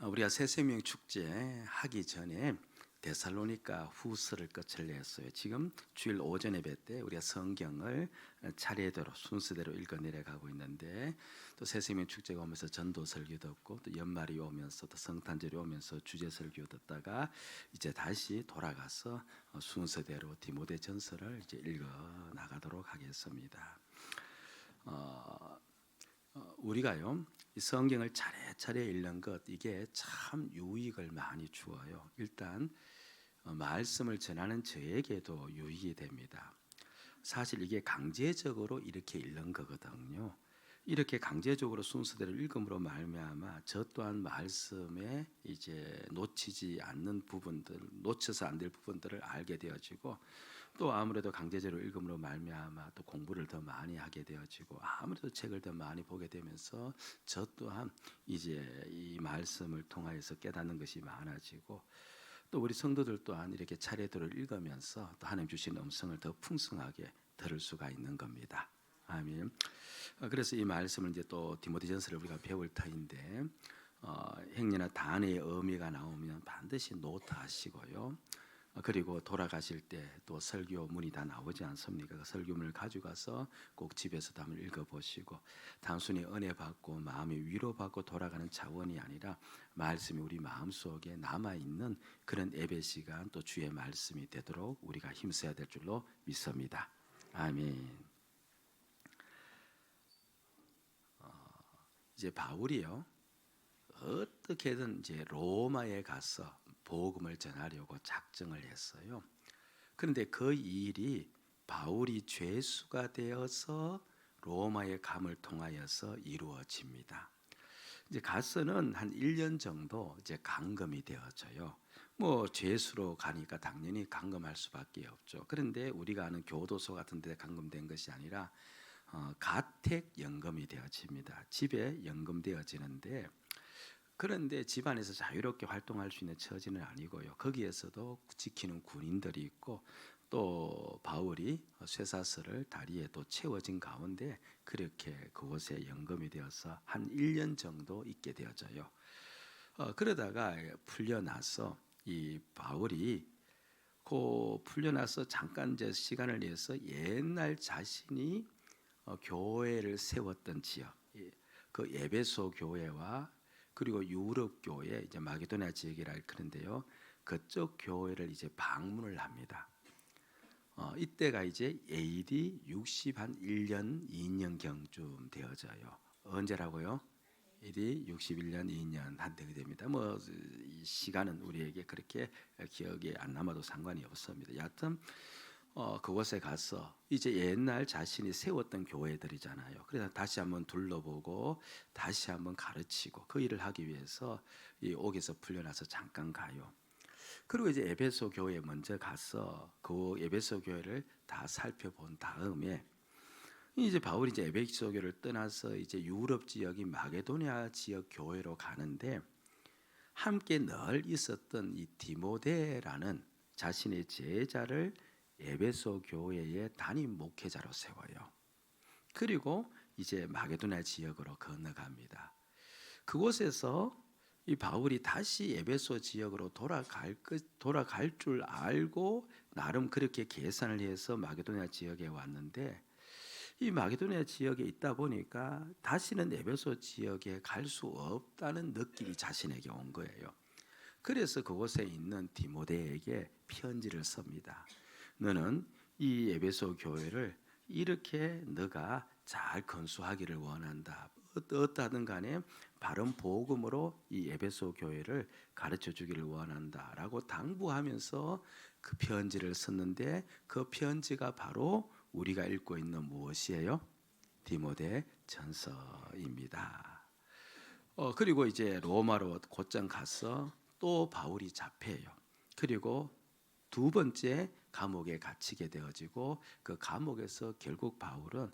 우리가 새생명 축제 하기 전에 데살로니가 후서를 끝을 냈어요. 지금 주일 오전 예배 때 우리가 성경을 차례대로 순서대로 읽어 내려가고 있는데, 또 새생명 축제가 오면서 전도 설교 듣고, 또 연말이 오면서 또 성탄절이 오면서 주제 설교 듣다가 이제 다시 돌아가서 순서대로 디모데전서를 이제 읽어 나가도록 하겠습니다. 우리가요, 이 성경을 차례차례 읽는 것, 이게 참 유익을 많이 주어요. 일단 말씀을 전하는 저에게도 유익이 됩니다. 사실 이게 강제적으로 이렇게 읽는 거거든요. 이렇게 강제적으로 순서대로 읽음으로 말미암아 저 또한 말씀에 이제 놓치지 않는 부분들, 놓쳐서 안 될 부분들을 알게 되어지고, 또 아무래도 강제적으로 읽음으로 말미암아 또 공부를 더 많이 하게 되어지고, 아무래도 책을 더 많이 보게 되면서 저 또한 이제 이 말씀을 통하여서 깨닫는 것이 많아지고, 또 우리 성도들 또한 이렇게 차례대로 읽으면서 또 하나님 주신 음성을 더 풍성하게 들을 수가 있는 겁니다. 아멘. 그래서 이 말씀을 이제 또 디모데전서를 우리가 배울 터인데, 행여나 단어의 의미가 나오면 반드시 노트하시고요. 그리고 돌아가실 때 또 설교문이 다 나오지 않습니까? 그 설교문을 가져가서 꼭 집에서도 한번 읽어보시고, 단순히 은혜 받고 마음이 위로받고 돌아가는 차원이 아니라 말씀이 우리 마음속에 남아있는 그런 예배 시간, 또 주의 말씀이 되도록 우리가 힘써야 될 줄로 믿습니다. 아멘. 이제 바울이요, 어떻게든 이제 로마에 가서 복음을 전하려고 작정을 했어요. 그런데 그 일이 바울이 죄수가 되어서 로마의 감을 통하여서 이루어집니다. 이제 가서는 한 1년 정도 이제 감금이 되어져요. 뭐 죄수로 가니까 당연히 감금할 수밖에 없죠. 그런데 우리가 아는 교도소 같은 데 감금된 것이 아니라 가택 연금이 되어집니다. 집에 연금되어지는데, 그런데 집안에서 자유롭게 활동할 수 있는 처지는 아니고요. 거기에서도 지키는 군인들이 있고, 또 바울이 쇠사슬을 다리에 또 채워진 가운데 그렇게 그곳에 연금이 되어서 한 1년 정도 있게 되어져요. 그러다가 풀려나서 이 바울이 풀려나서 잠깐 이제 시간을 내서 옛날 자신이 교회를 세웠던 지역, 그 에베소 교회와 그리고 유럽 교회, 이제 마게도냐 지역이라 그러는데요, 그쪽 교회를 이제 방문을 합니다. 이때가 이제 AD 61년 2년경쯤 되어져요. 언제라고요? AD 61년 2년 한때가 됩니다. 뭐 이 시간은 우리에게 그렇게 기억에 안 남아도 상관이 없습니다. 여하튼 그곳에 가서 이제 옛날 자신이 세웠던 교회들이잖아요. 그래서 다시 한번 둘러보고 다시 한번 가르치고, 그 일을 하기 위해서 이 옥에서 풀려나서 잠깐 가요. 그리고 이제 에베소 교회에 먼저 가서 그 에베소 교회를 다 살펴본 다음에, 이제 바울이 이제 에베소 교회를 떠나서 이제 유럽 지역인 마게도냐 지역 교회로 가는데, 함께 늘 있었던 이 디모데라는 자신의 제자를 에베소 교회의 담임 목회자로 세워요. 그리고 이제 마게도냐 지역으로 건너갑니다. 그곳에서 이 바울이 다시 에베소 지역으로 돌아갈 줄 알고 나름 그렇게 계산을 해서 마게도냐 지역에 왔는데, 이 마게도냐 지역에 있다 보니까 다시는 에베소 지역에 갈 수 없다는 느낌이 자신에게 온 거예요. 그래서 그곳에 있는 디모데에게 편지를 씁니다. 너는 이 에베소 교회를 이렇게 너가 잘 건수하기를 원한다. 어떠하든 간에 바른 복음으로 이 에베소 교회를 가르쳐 주기를 원한다라고 당부하면서 그 편지를 썼는데, 그 편지가 바로 우리가 읽고 있는 무엇이에요? 디모데 전서입니다. 그리고 이제 로마로 곧장 가서 또 바울이 잡혀요. 그리고 두 번째 감옥에 갇히게 되어지고, 그 감옥에서 결국 바울은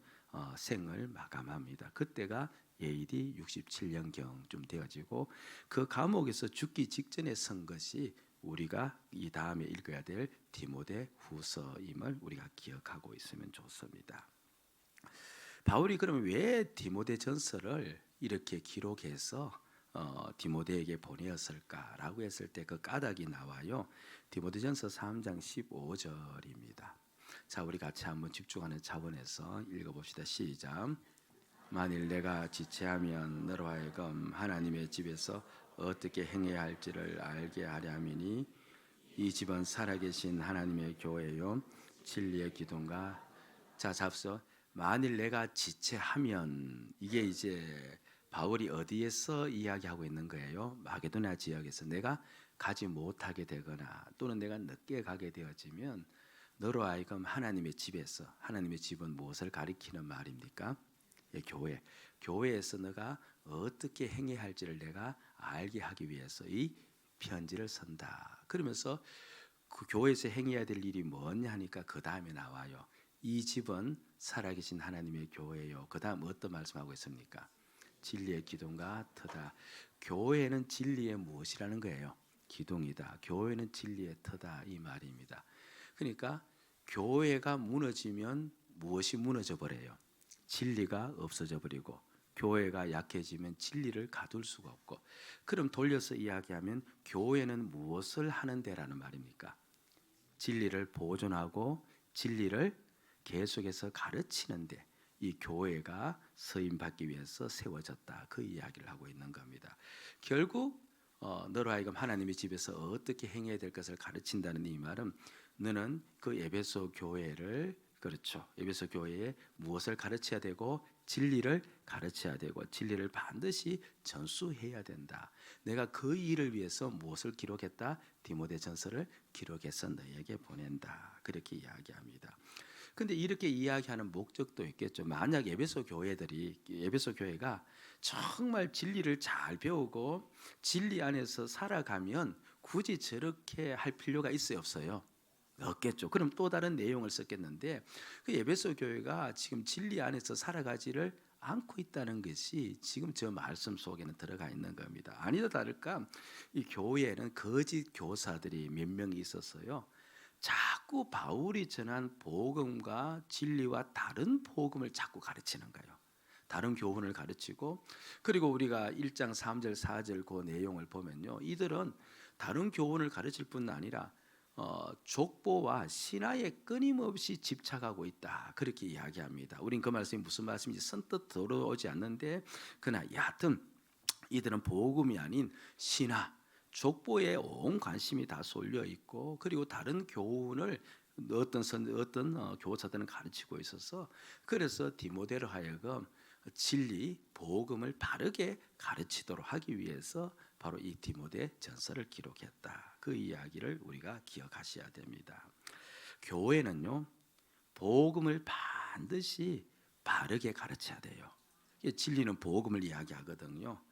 생을 마감합니다. 그때가 AD 67년경쯤 되어지고, 그 감옥에서 죽기 직전에 쓴 것이 우리가 이 다음에 읽어야 될 디모데 후서임을 우리가 기억하고 있으면 좋습니다. 바울이 그러면 왜 디모데 전서를 이렇게 기록해서 디모데에게 보내었을까라고 했을 때 그 까닭이 나와요. 디모데전서 3장 15절입니다. 자, 우리 같이 한번 집중하는 차원에서 읽어봅시다. 시작. 만일 내가 지체하면 너로 하여금 하나님의 집에서 어떻게 행해야 할지를 알게 하려 함이니 이 집은 살아계신 하나님의 교회요 진리의 기둥과. 자, 잡서. 만일 내가 지체하면, 이게 이제 바울이 어디에서 이야기하고 있는 거예요? 마게도냐 지역에서 내가 가지 못하게 되거나 또는 내가 늦게 가게 되어지면 너로 하여금 하나님의 집에서, 하나님의 집은 무엇을 가리키는 말입니까? 예, 교회. 교회에서 너가 어떻게 행해야 할지를 내가 알게 하기 위해서 이 편지를 쓴다. 그러면서 그 교회에서 행해야 될 일이 뭐냐 하니까 그 다음에 나와요. 이 집은 살아계신 하나님의 교회요. 그 다음 어떤 말씀하고 있습니까? 진리의 기둥과 터다. 교회는 진리의 무엇이라는 거예요? 기둥이다. 교회는 진리의 터다, 이 말입니다. 그러니까 교회가 무너지면 무엇이 무너져 버려요? 진리가 없어져 버리고, 교회가 약해지면 진리를 가둘 수가 없고. 그럼 돌려서 이야기하면 교회는 무엇을 하는 데라는 말입니까? 진리를 보존하고 진리를 계속해서 가르치는데 이 교회가 서임받기 위해서 세워졌다, 그 이야기를 하고 있는 겁니다. 결국 너로 하여금 하나님의 집에서 어떻게 행해야 될 것을 가르친다는 이 말은, 너는 그 에베소 교회를, 그렇죠, 에베소 교회에 무엇을 가르쳐야 되고 진리를 가르쳐야 되고 진리를 반드시 전수해야 된다. 내가 그 일을 위해서 무엇을 기록했다? 디모데전서를 기록해서 너에게 보낸다, 그렇게 이야기합니다. 근데 이렇게 이야기하는 목적도 있겠죠. 만약 에베소 교회가 정말 진리를 잘 배우고 진리 안에서 살아가면 굳이 저렇게 할 필요가 있어요, 없어요? 없겠죠. 그럼 또 다른 내용을 썼겠는데, 그 에베소 교회가 지금 진리 안에서 살아가지를 않고 있다는 것이 지금 저 말씀 속에는 들어가 있는 겁니다. 아니다 다를까 이 교회에는 거짓 교사들이 몇 명이 있었어요. 자꾸 바울이 전한 복음과 진리와 다른 복음을 자꾸 가르치는 거예요. 다른 교훈을 가르치고, 그리고 우리가 1장 3절 4절 그 내용을 보면요, 이들은 다른 교훈을 가르칠 뿐 아니라 족보와 신화에 끊임없이 집착하고 있다, 그렇게 이야기합니다. 우린 그 말씀이 무슨 말씀인지 선뜻 들어오지 않는데, 그러나 여하튼 이들은 복음이 아닌 신화, 족보에 온 관심이 다 쏠려 있고, 그리고 다른 교훈을 어떤 교사들은 가르치고 있어서, 그래서 디모데로 하여금 진리, 복음을 바르게 가르치도록 하기 위해서 바로 이 디모데 전서를 기록했다, 그 이야기를 우리가 기억하셔야 됩니다. 교회는요, 복음을 반드시 바르게 가르쳐야 돼요. 진리는 복음을 이야기하거든요.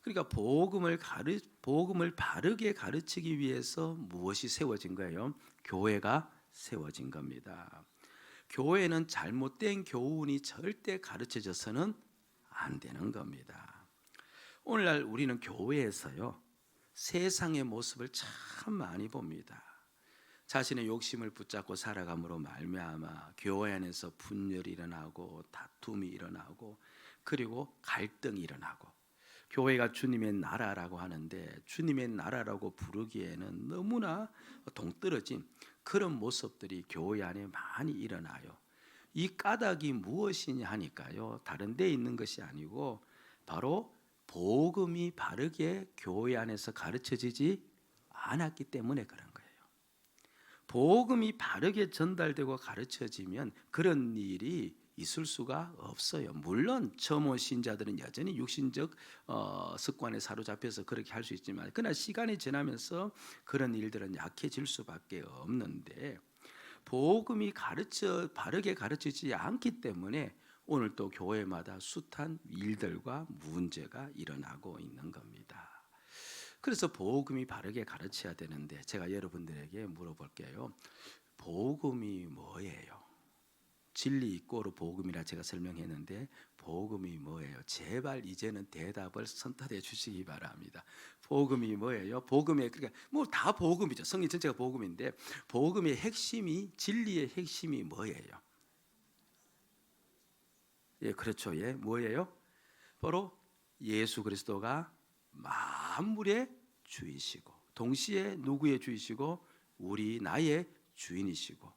그러니까 복음을 바르게 가르치기 위해서 무엇이 세워진 거예요? 교회가 세워진 겁니다. 교회는 잘못된 교훈이 절대 가르쳐져서는 안 되는 겁니다. 오늘날 우리는 교회에서요, 세상의 모습을 참 많이 봅니다. 자신의 욕심을 붙잡고 살아감으로 말미암아 교회 안에서 분열이 일어나고 다툼이 일어나고 그리고 갈등이 일어나고, 교회가 주님의 나라라고 하는데 주님의 나라라고 부르기에는 너무나 동떨어진 그런 모습들이 교회 안에 많이 일어나요. 이 까닭이 무엇이냐 하니까요, 다른 데 있는 것이 아니고 바로 복음이 바르게 교회 안에서 가르쳐지지 않았기 때문에 그런 거예요. 복음이 바르게 전달되고 가르쳐지면 그런 일이 있을 수가 없어요. 물론 처음 온 신자들은 여전히 육신적 습관에 사로잡혀서 그렇게 할 수 있지만, 그러나 시간이 지나면서 그런 일들은 약해질 수밖에 없는데, 복음이 바르게 가르치지 않기 때문에 오늘 또 교회마다 숱한 일들과 문제가 일어나고 있는 겁니다. 그래서 복음이 바르게 가르쳐야 되는데, 제가 여러분들에게 물어볼게요. 복음이 뭐예요? 진리 이꼬르 복음이라 제가 설명했는데 복음이 뭐예요? 제발 이제는 대답을 선택해 주시기 바랍니다. 복음이 뭐예요? 복음의, 그러니까 뭐 다 복음이죠. 성경 전체가 복음인데 복음의 핵심이, 진리의 핵심이 뭐예요? 예, 그렇죠. 예, 뭐예요? 바로 예수 그리스도가 만물의 주이시고 동시에 누구의 주이시고 우리 나의 주인이시고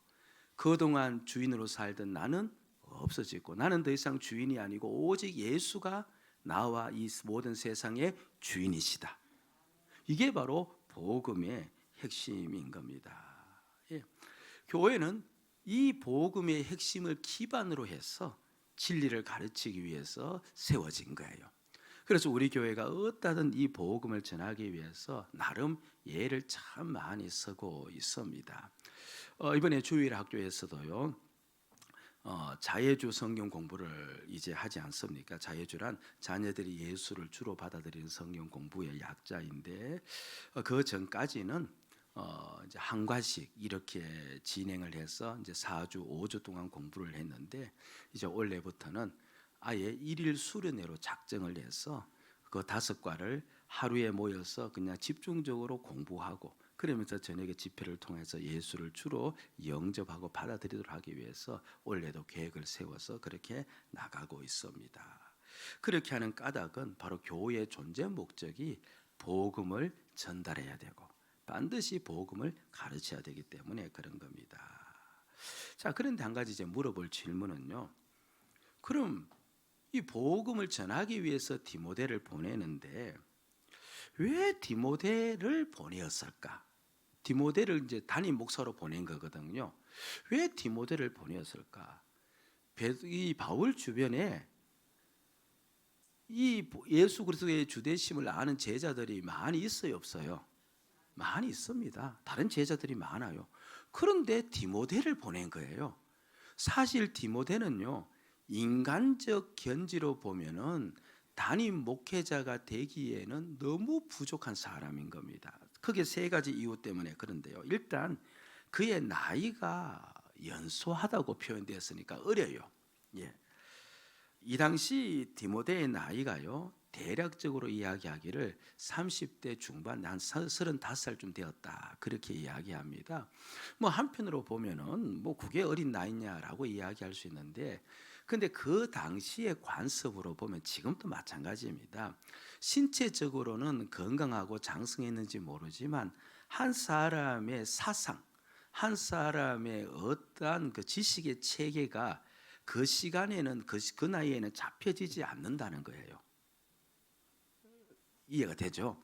그동안 주인으로 살던 나는 없어지고 나는 더 이상 주인이 아니고 오직 예수가 나와 이 모든 세상의 주인이시다. 이게 바로 복음의 핵심인 겁니다. 예. 교회는 이 복음의 핵심을 기반으로 해서 진리를 가르치기 위해서 세워진 거예요. 그래서 우리 교회가 어떠든 이 복음을 전하기 위해서 나름 예를 참 많이 쓰고 있습니다. 이번에 주일 학교에서도요. 자예주 성경 공부를 이제 하지 않습니까? 자예주란 자녀들이 예수를 주로 받아들이는 성경 공부의 약자인데 그 전까지는 이제 한 과씩 이렇게 진행을 해서 이제 4주, 5주 동안 공부를 했는데 이제 올해부터는 아예 일일 수련회로 작정을 해서 그 5과를 하루에 모여서 그냥 집중적으로 공부하고 그러면서 저녁에 집회를 통해서 예수를 주로 영접하고 받아들이도록 하기 위해서 올해도 계획을 세워서 그렇게 나가고 있습니다. 그렇게 하는 까닭은 바로 교회의 존재 목적이 복음을 전달해야 되고 반드시 복음을 가르쳐야 되기 때문에 그런 겁니다. 자, 그런데 한 가지 이제 물어볼 질문은요. 그럼 이 복음을 전하기 위해서 디모데를 보내는데 왜 디모데를 보내었을까? 디모데를 이제 담임 목사로 보낸 거거든요. 왜 디모데를 보내었을까? 이 바울 주변에 이 예수 그리스도의 주되심을 아는 제자들이 많이 있어요, 없어요? 많이 있습니다. 다른 제자들이 많아요. 그런데 디모데를 보낸 거예요. 사실 디모데는요, 인간적 견지로 보면은 담임 목회자가 되기에는 너무 부족한 사람인 겁니다. 크게 3가지 이유 때문에 그런데요. 일단 그의 나이가 연소하다고 표현되었으니까 어려요. 예. 이 당시 디모데의 나이가요. 대략적으로 이야기하기를 30대 중반, 한 35살쯤 되었다. 그렇게 이야기합니다. 뭐 한편으로 보면은 뭐 그게 어린 나이냐라고 이야기할 수 있는데 근데 그 당시의 관습으로 보면 지금도 마찬가지입니다. 신체적으로는 건강하고 장성했는지 모르지만 한 사람의 사상, 한 사람의 어떠한 그 지식의 체계가 그 시간에는 그 나이에는 잡혀지지 않는다는 거예요. 이해가 되죠?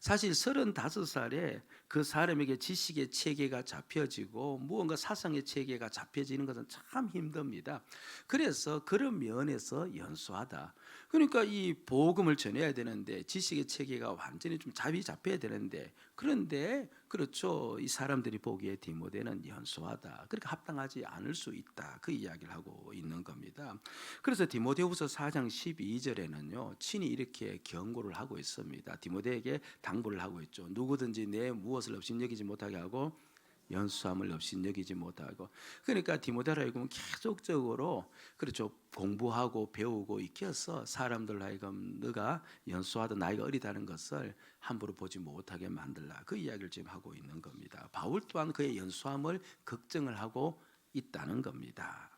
사실 35살에 그 사람에게 지식의 체계가 잡혀지고 무언가 사상의 체계가 잡혀지는 것은 참 힘듭니다. 그래서 그런 면에서 연소하다. 그러니까 이 복음을 전해야 되는데 지식의 체계가 완전히 좀 잡혀야 되는데 그런데 그렇죠. 이 사람들이 보기에 디모데는 연소하다. 그러니까 합당하지 않을 수 있다. 그 이야기를 하고 있는 겁니다. 그래서 디모데후서 4장 12절에는요. 친히 이렇게 경고를 하고 있습니다. 디모데에게 당부를 하고 있죠. 누구든지 내 무엇을 업신여기지 못하게 하고 연수함을 업신여기지 못하고 그러니까 디모데로 하여금 계속적으로 그렇죠. 공부하고 배우고 익혀서 사람들 하여금 너가 연수하던 나이가 어리다는 것을 함부로 보지 못하게 만들라. 그 이야기를 지금 하고 있는 겁니다. 바울 또한 그의 연수함을 걱정을 하고 있다는 겁니다.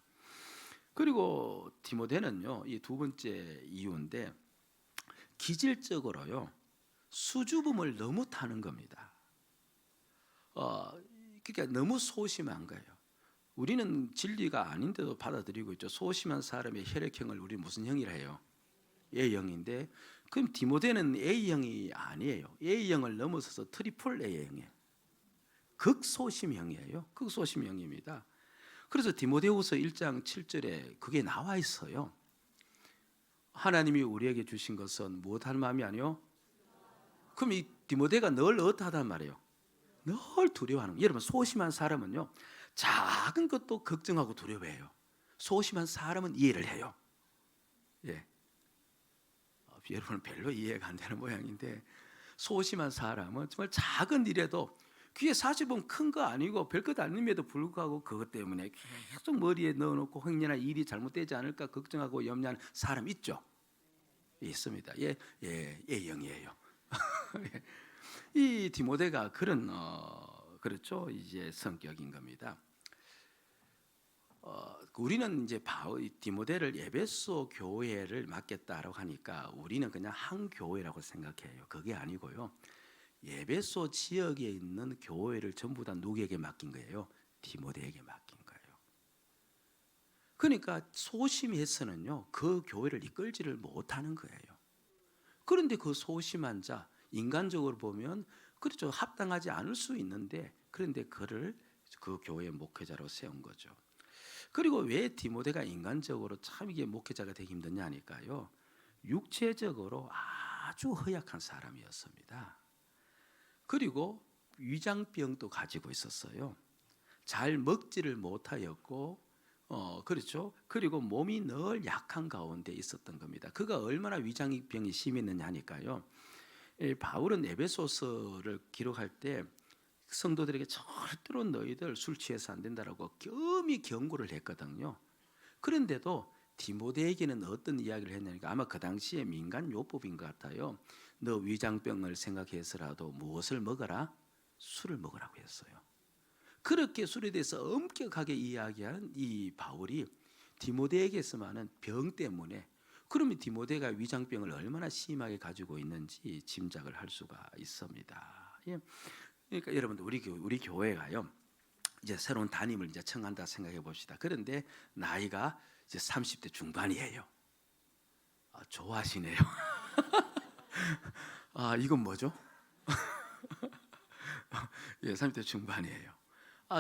그리고 디모데는요. 이 두 번째 이유인데 기질적으로요. 수줍음을 너무 타는 겁니다. 그러니까 너무 소심한 거예요. 우리는 진리가 아닌데도 받아들이고 있죠. 소심한 사람의 혈액형을 우리 무슨 형이라 해요? A형인데 그럼 디모데는 A형이 아니에요. A형을 넘어서서 트리플 A형이에요. 극소심형이에요. 극소심형입니다. 그래서 디모데후서 1장 7절에 그게 나와 있어요. 하나님이 우리에게 주신 것은 무엇하는 마음이 아니요? 그럼 이 디모데가 늘 어떠하단 말이에요? 늘 두려워하는 거예요. 여러분 소심한 사람은요. 작은 것도 걱정하고 두려워해요. 소심한 사람은 이해를 해요. 예. 여러분은 별로 이해가 안 되는 모양인데 소심한 사람은 정말 작은 일에도 그게 사실 보면 큰 거 아니고 별것 아님에도 불구하고 그것 때문에 계속 머리에 넣어놓고 혹여나 일이 잘못되지 않을까 걱정하고 염려하는 사람 있죠? 있습니다. A형이에요. 이 디모데가 그런 그렇죠 이제 성격인 겁니다. 우리는 이제 디모데를 에베소 교회를 맡겠다라고 하니까 우리는 그냥 한 교회라고 생각해요. 그게 아니고요. 에베소 지역에 있는 교회를 전부 다 누구에게 맡긴 거예요? 디모데에게 맡긴 거예요. 그러니까 소심해서는요, 그 교회를 이끌지를 못하는 거예요. 그런데 그 소심한 자, 인간적으로 보면 그렇죠, 합당하지 않을 수 있는데, 그런데 그를 그 교회의 목회자로 세운 거죠. 그리고 왜 디모데가 인간적으로 참 이게 목회자가 되기 힘드냐니까요, 육체적으로 아주 허약한 사람이었습니다. 그리고 위장병도 가지고 있었어요. 잘 먹지를 못하였고, 그렇죠. 그리고 몸이 늘 약한 가운데 있었던 겁니다. 그가 얼마나 위장병이 심했느냐 하니까요, 바울은 에베소서를 기록할 때 성도들에게 절대로 너희들 술 취해서 안 된다라고 겸히 경고를 했거든요. 그런데도 디모데에게는 어떤 이야기를 했냐니까, 아마 그 당시에 민간 요법인 것 같아요. 너 위장병을 생각해서라도 무엇을 먹어라? 술을 먹으라고 했어요. 그렇게 술에 대해서 엄격하게 이야기한 이 바울이 디모데에게서만은 병 때문에, 그러면 디모데가 위장병을 얼마나 심하게 가지고 있는지 짐작을 할 수가 있습니다. 예. 그러니까 여러분들 우리 교회가요, 이제 새로운 담임을 이제 청한다 생각해 봅시다. 그런데 나이가 이제 30대 중반이에요. 좋아하시네요. 이건 뭐죠? 예, 30대 중반이에요.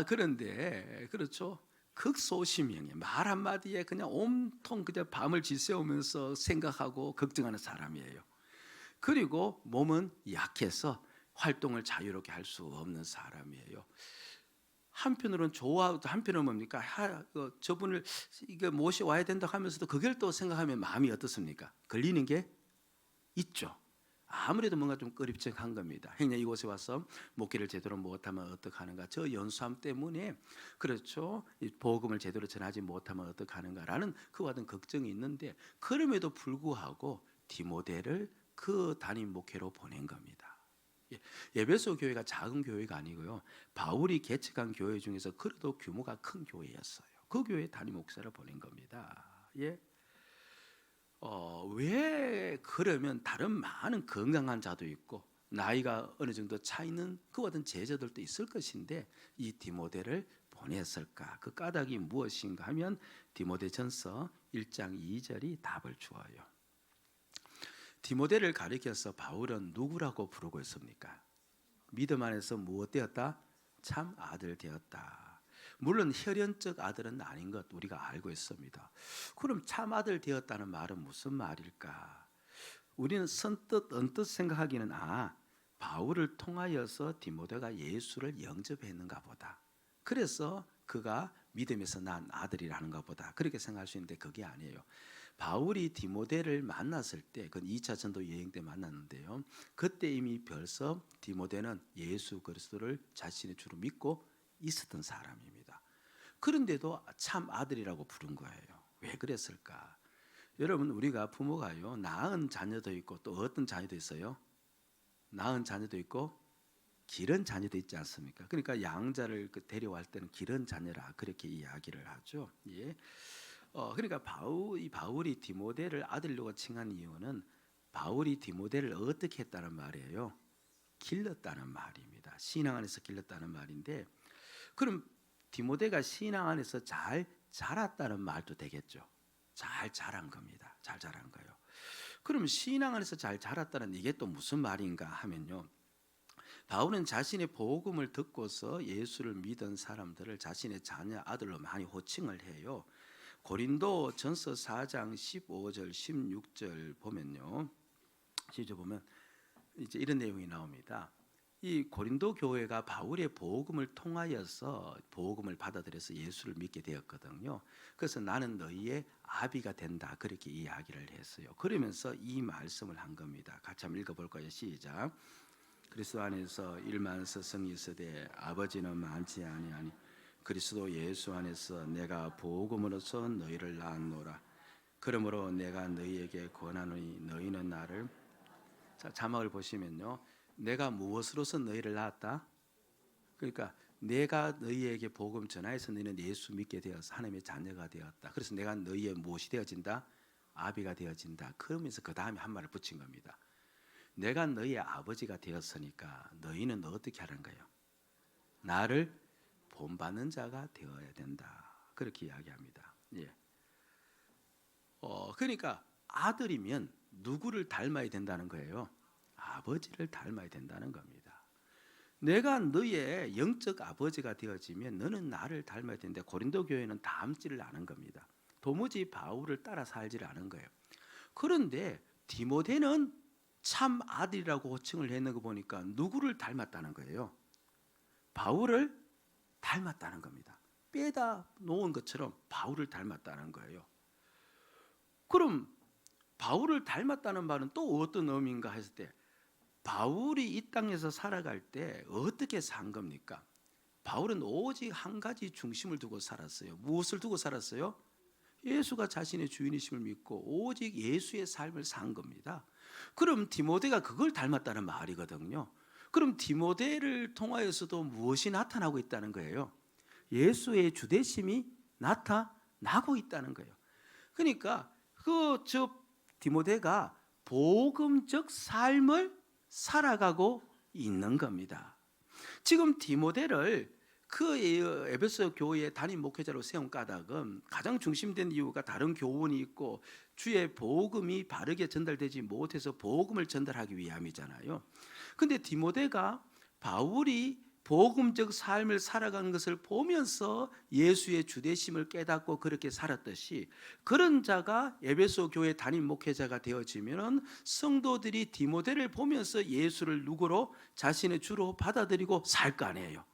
그런데 그렇죠. 극소심형의 말 한마디에 그냥 온통 그냥 밤을 지새우면서 생각하고 걱정하는 사람이에요. 그리고 몸은 약해서 활동을 자유롭게 할 수 없는 사람이에요. 한편으로는 좋아하고 한편으로는 뭡니까? 저분을 이거 모셔와야 된다 하면서도 그걸 또 생각하면 마음이 어떻습니까? 걸리는 게 있죠. 아무래도 뭔가 좀 꺼림칙한 겁니다. 행여 이곳에 와서 목회를 제대로 못하면 어떡하는가, 저 연수함 때문에 그렇죠, 복음을 제대로 전하지 못하면 어떡하는가라는 그와 같은 걱정이 있는데, 그럼에도 불구하고 디모데를 그 담임 목회로 보낸 겁니다. 에베소 교회가 작은 교회가 아니고요, 바울이 개척한 교회 중에서 그래도 규모가 큰 교회였어요. 그 교회에 담임 목사를 보낸 겁니다. 예. 왜 그러면 다른 많은 건강한 자도 있고 나이가 어느 정도 차 있는 그와 같은 제자들도 있을 것인데 이 디모데를 보냈을까? 그 까닭이 무엇인가 하면 디모데전서 1장 2절이 답을 주어요. 디모데를 가리켜서 바울은 누구라고 부르고 있습니까? 믿음 안에서 무엇 되었다? 참 아들 되었다. 물론 혈연적 아들은 아닌 것 우리가 알고 있습니다. 그럼 참 아들 되었다는 말은 무슨 말일까? 우리는 언뜻 생각하기는 바울을 통하여서 디모데가 예수를 영접했는가 보다. 그래서 그가 믿음에서 난 아들이라는가 보다. 그렇게 생각할 수 있는데 그게 아니에요. 바울이 디모데를 만났을 때, 그건 2차 전도 여행 때 만났는데요, 그때 이미 벌써 디모데는 예수 그리스도를 자신의 주로 믿고 있었던 사람입니다. 그런데도 참 아들이라고 부른 거예요. 왜 그랬을까? 여러분, 우리가 부모가요, 낳은 자녀도 있고 또 어떤 자녀도 있어요? 낳은 자녀도 있고 기른 자녀도 있지 않습니까? 그러니까 양자를 데려갈 때는 기른 자녀라 그렇게 이야기를 하죠. 예. 그러니까 바울이 디모데를 아들로 칭한 이유는 바울이 디모데를 어떻게 했다는 말이에요? 길렀다는 말입니다. 신앙 안에서 길렀다는 말인데, 그럼 디모데가 신앙 안에서 잘 자랐다는 말도 되겠죠. 잘 자란 겁니다. 잘 자란 거예요. 그럼 신앙 안에서 잘 자랐다는 이게 또 무슨 말인가 하면요, 바울은 자신의 복음을 듣고서 예수를 믿은 사람들을 자신의 자녀 아들로 많이 호칭을 해요. 고린도 전서 4장 15절 16절 보면요, 시저 보면 이제 이런 내용이 나옵니다. 이 고린도 교회가 바울의 복음을 통하여서 복음을 받아들여서 예수를 믿게 되었거든요. 그래서 나는 너희의 아비가 된다 그렇게 이야기를 했어요. 그러면서 이 말씀을 한 겁니다. 같이 한번 읽어볼까요? 시작. 그리스도 안에서 일만서 성이 있으되 아버지는 많지 아니하니 그리스도 예수 안에서 내가 복음으로서 너희를 낳았노라. 그러므로 내가 너희에게 권하노니 너희는 나를, 자, 자막을 보시면요, 내가 무엇으로서 너희를 낳았다? 그러니까 내가 너희에게 복음 전하여서 너희는 예수 믿게 되어서 하나님의 자녀가 되었다. 그래서 내가 너희의 무엇이 되어진다? 아비가 되어진다. 그러면서 그 다음에 한 말을 붙인 겁니다. 내가 너희의 아버지가 되었으니까 너희는 어떻게 하는 거예요? 나를 본받는 자가 되어야 된다. 그렇게 이야기합니다. 예. 그러니까 아들이면 누구를 닮아야 된다는 거예요? 아버지를 닮아야 된다는 겁니다. 내가 너의 영적 아버지가 되어지면 너는 나를 닮아야 되는데 고린도 교회는 닮지를 않은 겁니다. 도무지 바울을 따라 살지를 않은 거예요. 그런데 디모데는 참 아들이라고 호칭을 했는 거 보니까 누구를 닮았다는 거예요? 바울을 닮았다는 겁니다. 빼다 놓은 것처럼 바울을 닮았다는 거예요. 그럼 바울을 닮았다는 말은 또 어떤 의미인가 했을 때 바울이 이 땅에서 살아갈 때 어떻게 산 겁니까? 바울은 오직 한 가지 중심을 두고 살았어요. 무엇을 두고 살았어요? 예수가 자신의 주인이심을 믿고 오직 예수의 삶을 산 겁니다. 그럼 디모데가 그걸 닮았다는 말이거든요. 그럼 디모데를 통하여서도 무엇이 나타나고 있다는 거예요? 예수의 주되심이 나타나고 있다는 거예요. 그러니까 디모데가 복음적 삶을 살아가고 있는 겁니다. 지금 디모데를 에베소 교회의 담임 목회자로 세운 까닭은 가장 중심된 이유가 다른 교훈이 있고 주의 복음이 바르게 전달되지 못해서 복음을 전달하기 위함이잖아요. 근데 디모데가 바울이 복음적 삶을 살아가는 것을 보면서 예수의 주되심을 깨닫고 그렇게 살았듯이 그런 자가 에베소 교회 담임 목회자가 되어지면 성도들이 디모데를 보면서 예수를 누구로? 자신의 주로 받아들이고 살 거 아니에요.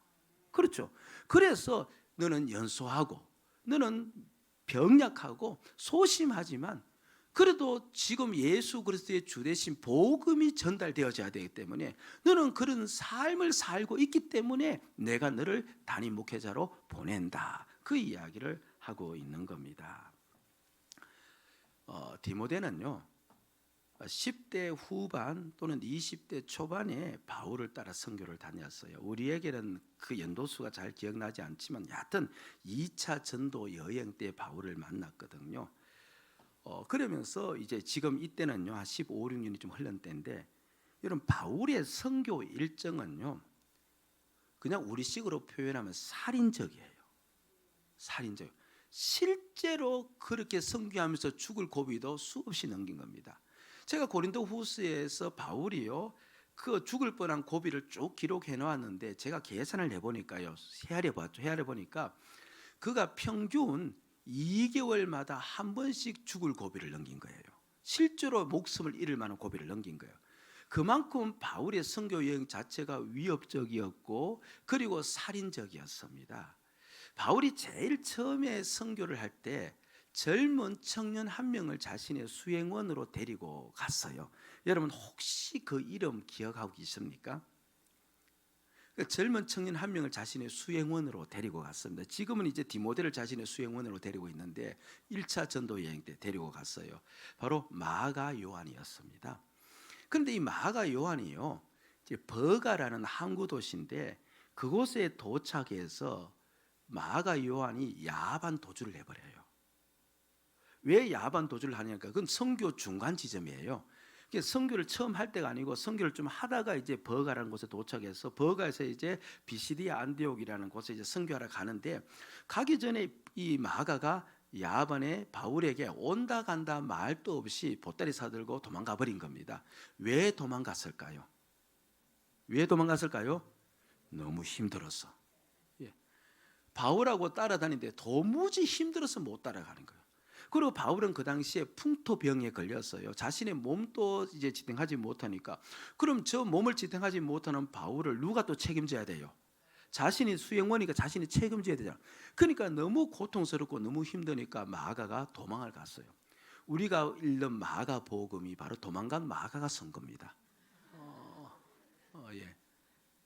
그렇죠. 그래서 너는 연소하고 너는 병약하고 소심하지만 그래도 지금 예수 그리스도의 주되신 복음이 전달되어져야 되기 때문에 너는 그런 삶을 살고 있기 때문에 내가 너를 담임 목회자로 보낸다. 그 이야기를 하고 있는 겁니다. 디모데는요 10대 후반 또는 20대 초반에 바울을 따라 선교를 다녔어요. 우리에게는 그 연도수가 잘 기억나지 않지만 여하튼 2차 전도 여행 때 바울을 만났거든요. 그러면서 이제 지금 이때는요 한 15, 16년이 좀 흘른 때인데 여러분 바울의 선교 일정은요 그냥 우리식으로 표현하면 살인적이에요. 살인적. 실제로 그렇게 선교하면서 죽을 고비도 수없이 넘긴 겁니다. 제가 고린도 후서에서 바울이요 그 죽을 뻔한 고비를 쭉 기록해 놓았는데 제가 계산을 해보니까요 헤아려 보니까 그가 평균 2개월마다 한 번씩 죽을 고비를 넘긴 거예요. 실제로 목숨을 잃을 만한 고비를 넘긴 거예요. 그만큼 바울의 선교 여행 자체가 위협적이었고 그리고 살인적이었습니다. 바울이 제일 처음에 선교를 할 때 젊은 청년 한 명을 자신의 수행원으로 데리고 갔어요. 여러분 혹시 그 이름 기억하고 계십니까? 젊은 청년 한 명을 자신의 수행원으로 데리고 갔습니다. 지금은 이제 디모데를 자신의 수행원으로 데리고 있는데 1차 전도 여행 때 데리고 갔어요. 바로 마가 요한이었습니다. 그런데 이 마가 요한이요 이제 버가라는 항구 도시인데 그곳에 도착해서 마가 요한이 야반 도주를 해버려요. 왜 야반 도주를 하냐니까 그건 선교 중간 지점이에요. 선교를 처음 할 때가 아니고 선교를 좀 하다가 이제 버가라는 곳에 도착해서 버가에서 이제 비시디아 안디옥이라는 곳에 이제 선교하러 가는데 가기 전에 이 마가가 야반에 바울에게 온다 간다 말도 없이 보따리 사들고 도망가 버린 겁니다. 왜 도망갔을까요? 왜 도망갔을까요? 너무 힘들어서. 바울하고 따라다니는데 도무지 힘들어서 못 따라가는 거예요. 그리고 바울은 그 당시에 풍토병에 걸렸어요. 자신의 몸도 이제 지탱하지 못하니까 그럼 저 몸을 지탱하지 못하는 바울을 누가 또 책임져야 돼요? 자신이 수행원이니까 자신이 책임져야 되잖아. 그러니까 너무 고통스럽고 너무 힘드니까 마가가 도망을 갔어요. 우리가 읽는 마가 복음이 바로 도망간 마가가 쓴 겁니다.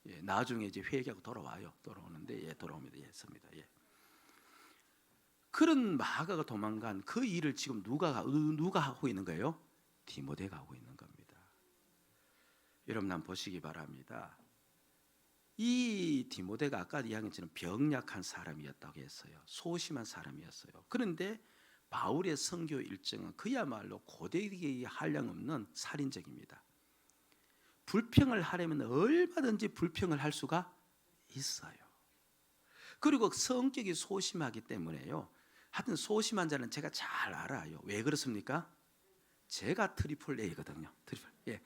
예, 나중에 이제 회개하고 돌아와요. 돌아오는데 돌아옵니다. 씁니다. 그런 마가가 도망간 그 일을 지금 누가 하고 있는 거예요? 디모데가 하고 있는 겁니다. 여러분 한번 보시기 바랍니다. 이 디모데가 아까 이야기했지만 병약한 사람이었다고 했어요. 소심한 사람이었어요. 그런데 바울의 선교 일정은 그야말로 고대기에 한량없는 살인적입니다. 불평을 하려면 얼마든지 불평을 할 수가 있어요. 그리고 성격이 소심하기 때문에요. 하여튼 소심한 자는 제가 잘 알아요. 왜 그렇습니까? 제가 트리플 A거든요. 트리플 A.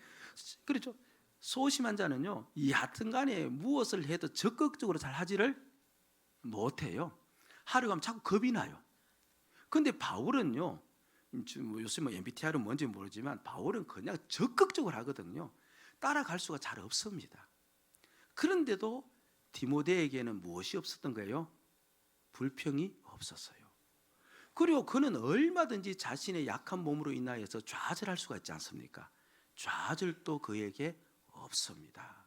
그렇죠. 소심한 자는요, 하여튼 간에 무엇을 해도 적극적으로 잘 하지를 못해요. 하루 가면 자꾸 겁이 나요. 근데 바울은요, 요새 MBTI는 뭔지 모르지만 바울은 그냥 적극적으로 하거든요. 따라갈 수가 잘 없습니다. 그런데도 디모데에게는 무엇이 없었던 거예요? 불평이 없었어요. 그리고 그는 얼마든지 자신의 약한 몸으로 인하여서 좌절할 수가 있지 않습니까? 좌절도 그에게 없습니다.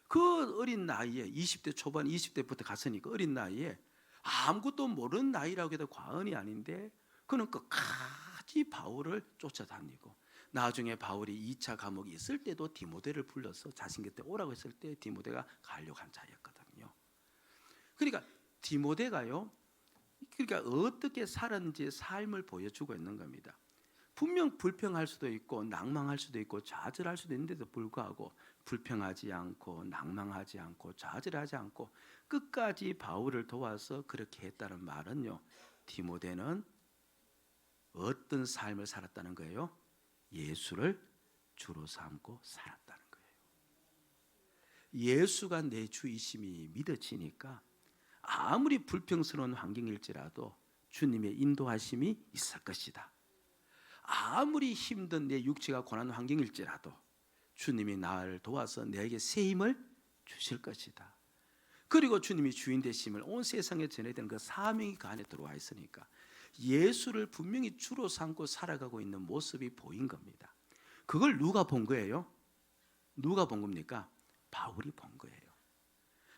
그 어린 나이에 20대 초반 20대부터 갔으니까 어린 나이에 아무것도 모르는 나이라고 해도 과언이 아닌데 그는 끝까지 바울을 쫓아다니고 나중에 바울이 2차 감옥이 있을 때도 디모데를 불러서 자신 곁에 오라고 했을 때 디모데가 가려고 한 자였거든요. 그러니까 디모데가요, 그러니까 어떻게 살았는지 삶을 보여주고 있는 겁니다. 분명 불평할 수도 있고 낭망할 수도 있고 좌절할 수도 있는데도 불구하고 불평하지 않고 낭망하지 않고 좌절하지 않고 끝까지 바울을 도와서 그렇게 했다는 말은요, 디모데는 어떤 삶을 살았다는 거예요? 예수를 주로 삼고 살았다는 거예요. 예수가 내 주이심이 믿어지니까 아무리 불평스러운 환경일지라도 주님의 인도하심이 있을 것이다. 아무리 힘든 내 육체가 고난 환경일지라도 주님이 나를 도와서 내게 새 힘을 주실 것이다. 그리고 주님이 주인 되심을 온 세상에 전해야 되는 그 사명이 그 안에 들어와 있으니까 예수를 분명히 주로 삼고 살아가고 있는 모습이 보인 겁니다. 그걸 누가 본 거예요? 누가 본 겁니까? 바울이 본 거예요.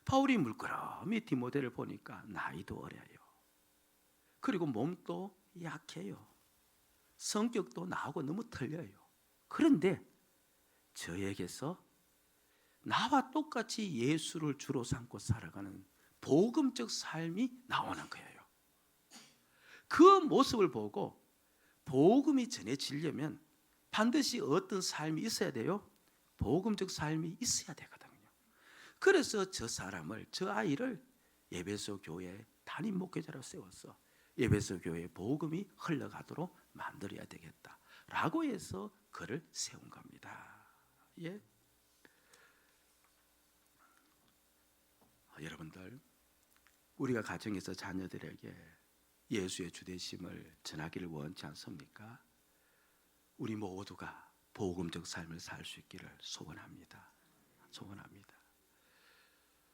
바울이 물끄러미 디모데를 보니까 나이도 어려요. 그리고 몸도 약해요. 성격도 나하고 너무 틀려요. 그런데 저에게서 나와 똑같이 예수를 주로 삼고 살아가는 복음적 삶이 나오는 거예요. 그 모습을 보고 복음이 전해지려면 반드시 어떤 삶이 있어야 돼요? 복음적 삶이 있어야 되거든요. 그래서 저 사람을, 저 아이를 에베소 교회 담임 목회자로 세워서 에베소 교회 복음이 흘러가도록 만들어야 되겠다라고 해서 그를 세운 겁니다. 예? 여러분들, 우리가 가정에서 자녀들에게 예수의 주되심을 전하기를 원치 않습니까? 우리 모두가 복음적 삶을 살 수 있기를 소원합니다. 소원합니다.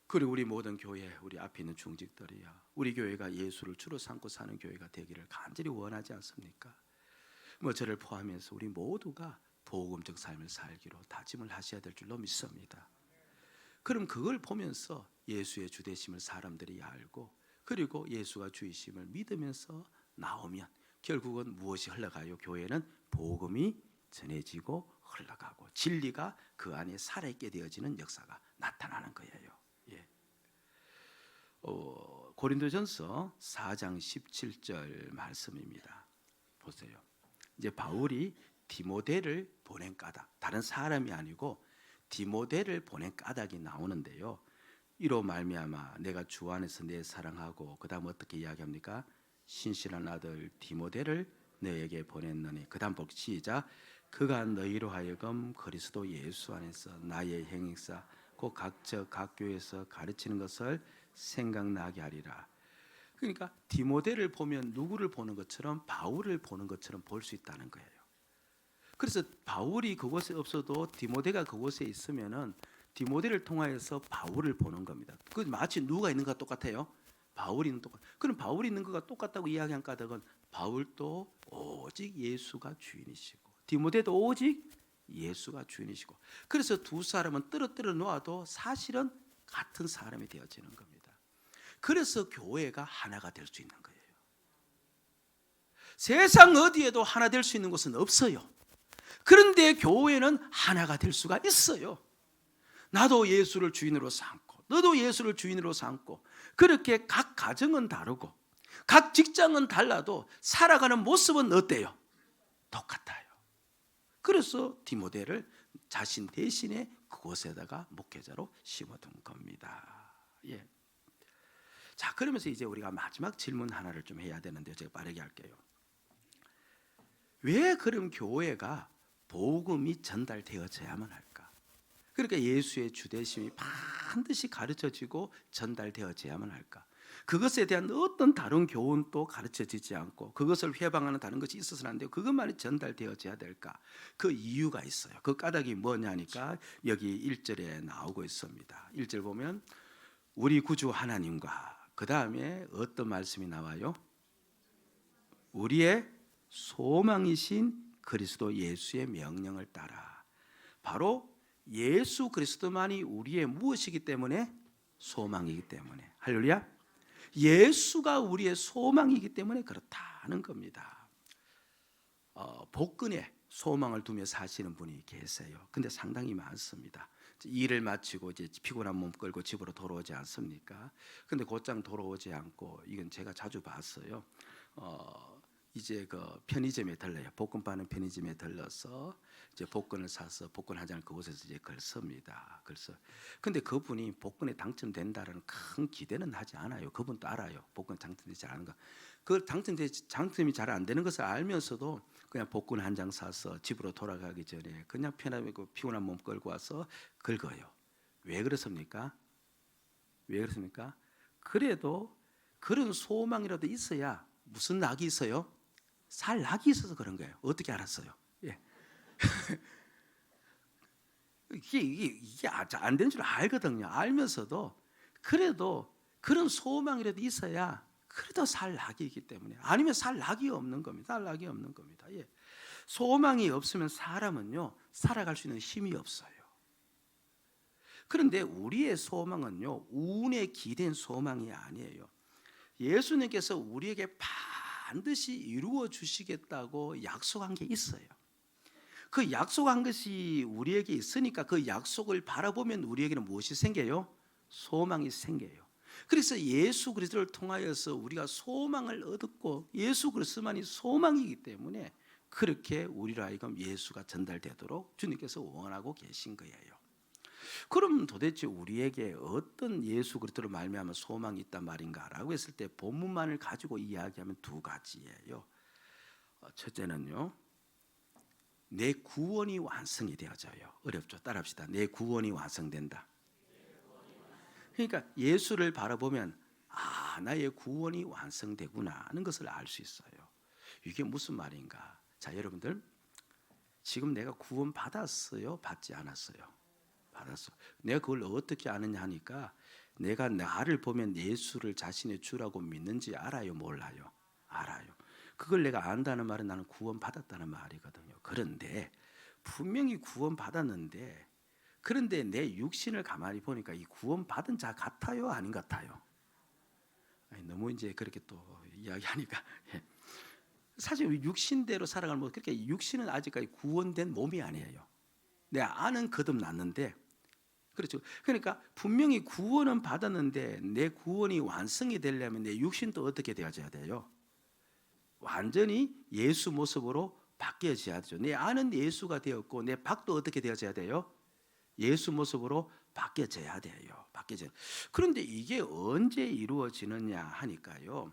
그리고 우리 모든 교회, 우리 앞에 있는 중직들이야, 우리 교회가 예수를 주로 삼고 사는 교회가 되기를 간절히 원하지 않습니까? 저를 포함해서 우리 모두가 복음적 삶을 살기로 다짐을 하셔야 될 줄로 믿습니다. 그럼 그걸 보면서 예수의 주되심을 사람들이 알고 그리고 예수가 주이심을 믿으면서 나오면 결국은 무엇이 흘러가요? 교회는 복음이 전해지고 흘러가고 진리가 그 안에 살아있게 되어지는 역사가 나타나는 거예요. 예. 고린도전서 4장 17절 말씀입니다. 보세요. 이제 바울이 디모데를 보낸 까닭, 다른 사람이 아니고 디모데를 보낸 까닭이 나오는데요. 이로 말미암아 내가 주 안에서 내 사랑하고 그 다음 어떻게 이야기합니까? 신실한 아들 디모데를 너에게 보냈느니 그 다음 시작. 그가 너희로 하여금 그리스도 예수 안에서 나의 행사 곧 각처 각 교회에서 가르치는 것을 생각나게 하리라. 그러니까 디모데를 보면 누구를 보는 것처럼 바울을 보는 것처럼 볼 수 있다는 거예요. 그래서 바울이 그곳에 없어도 디모데가 그곳에 있으면은 디모데를 통하여서 바울을 보는 겁니다. 그 마치 누가 있는 것과 똑같아요. 바울이 있는 똑같. 그럼 바울이 있는 것과 똑같다고 이야기한 까닭은 바울도 오직 예수가 주인이시고 디모데도 오직 예수가 주인이시고 그래서 두 사람은 떨어뜨려 놓아도 사실은 같은 사람이 되어지는 겁니다. 그래서 교회가 하나가 될 수 있는 거예요. 세상 어디에도 하나 될 수 있는 곳은 없어요. 그런데 교회는 하나가 될 수가 있어요. 나도 예수를 주인으로 삼고 너도 예수를 주인으로 삼고 그렇게 각 가정은 다르고 각 직장은 달라도 살아가는 모습은 어때요? 똑같아요. 그래서 디모데를 자신 대신에 그곳에다가 목회자로 심어둔 겁니다. 예. 자, 그러면서 이제 우리가 마지막 질문 하나를 좀 해야 되는데요. 제가 빠르게 할게요. 왜 그럼 교회가 복음이 전달되어져야만 할까? 그러니까 예수의 주되심이 반드시 가르쳐지고 전달되어져야만 할까? 그것에 대한 어떤 다른 교훈도 가르쳐지지 않고 그것을 회방하는 다른 것이 있어서는 안 돼요. 그것만이 전달되어져야 될까? 그 이유가 있어요. 그 까닭이 뭐냐니까 여기 1절에 나오고 있습니다. 1절 보면 우리 구주 하나님과 그 다음에 어떤 말씀이 나와요? 우리의 소망이신 그리스도 예수의 명령을 따라. 바로 예수 그리스도만이 우리의 무엇이기 때문에? 소망이기 때문에. 할렐루야. 예수가 우리의 소망이기 때문에 그렇다는 겁니다. 복근에 소망을 두며 사시는 분이 계세요. 근데 상당히 많습니다. 일을 마치고 이제 피곤한 몸 끌고 집으로 돌아오지 않습니까? 근데 곧장 돌아오지 않고, 이건 제가 자주 봤어요. 이제 그 편의점에 들러요. 복권 파는 편의점에 들러서 이제 복권을 사서 복권 한 장을 그곳에서 이제 걸습니다. 그래서 근데 그분이 복권에 당첨된다라는 큰 기대는 하지 않아요. 그분도 알아요. 복권 당첨되지 않은 거. 그 당첨이 잘 안 되는 것을 알면서도 그냥 복권 한 장 사서 집으로 돌아가기 전에 그냥 편하고 피곤한 몸 끌고 와서 긁어요. 왜 그렇습니까? 왜 그렇습니까? 그래도 그런 소망이라도 있어야. 무슨 낙이 있어요? 살 낙이 있어서 그런 거예요. 어떻게 알았어요? 예. 이게 안 되는 줄 알거든요. 알면서도 그래도 그런 소망이라도 있어야 그래도 살 낙이 있기 때문에. 아니면 살 낙이 없는 겁니다. 살 낙이 없는 겁니다. 예. 소망이 없으면 사람은요 살아갈 수 있는 힘이 없어요. 그런데 우리의 소망은요 운에 기댄 소망이 아니에요. 예수님께서 우리에게 반드시 이루어 주시겠다고 약속한 게 있어요. 그 약속한 것이 우리에게 있으니까 그 약속을 바라보면 우리에게는 무엇이 생겨요? 소망이 생겨요. 그래서 예수 그리스도를 통하여서 우리가 소망을 얻었고 예수 그리스도만이 소망이기 때문에 그렇게 우리로 하여금 예수가 전달되도록 주님께서 원하고 계신 거예요. 그럼 도대체 우리에게 어떤 예수 그리스도를 말미암아 소망이 있단 말인가라고 했을 때 본문만을 가지고 이야기하면 두 가지예요. 첫째는요, 내 구원이 완성이 되어져요. 어렵죠? 따라합시다. 내 구원이 완성된다. 그러니까 예수를 바라보면 나의 구원이 완성되구나 하는 것을 알 수 있어요. 이게 무슨 말인가? 자, 여러분들 지금 내가 구원 받았어요? 받지 않았어요? 받았어. 내가 그걸 어떻게 아느냐 하니까 내가 나를 보면 예수를 자신의 주라고 믿는지 알아요? 몰라요? 알아요. 그걸 내가 안다는 말은 나는 구원 받았다는 말이거든요. 그런데 분명히 구원 받았는데 그런데 내 육신을 가만히 보니까 이 구원 받은 자 같아요? 아닌 같아요? 너무 이제 그렇게 또 이야기하니까 사실 육신대로 살아가는 뭐 그렇게 육신은 아직까지 구원된 몸이 아니에요. 내 안은 거듭났는데 그렇죠. 그러니까 분명히 구원은 받았는데 내 구원이 완성이 되려면 내 육신도 어떻게 되어져야 돼요? 완전히 예수 모습으로 바뀌어져야 되죠. 내 안은 예수가 되었고 내 밖도 어떻게 되어져야 돼요? 예수 모습으로 바뀌어져야 돼요. 바뀌어져요. 그런데 이게 언제 이루어지느냐 하니까요.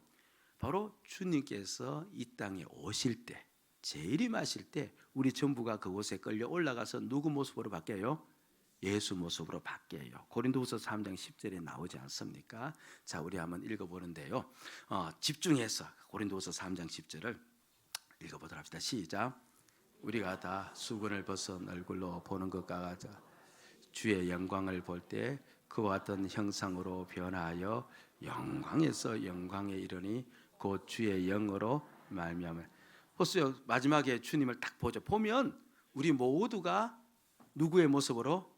바로 주님께서 이 땅에 오실 때, 재림하실 때 우리 전부가 그곳에 끌려 올라가서 누구 모습으로 바뀌어요? 예수 모습으로 바뀌어요. 고린도후서 3장 10절에 나오지 않습니까? 자, 우리 한번 읽어보는데요. 집중해서 고린도후서 3장 10절을 읽어보도록 합시다. 시작. 우리가 다 수건을 벗은 얼굴로 보는 것과 같아 주의 영광을 볼 때 그와 같은 형상으로 변화하여 영광에서 영광에 이르니 곧 주의 영으로 말미암아. 보세요. 마지막에 주님을 딱 보죠. 보면 우리 모두가 누구의 모습으로?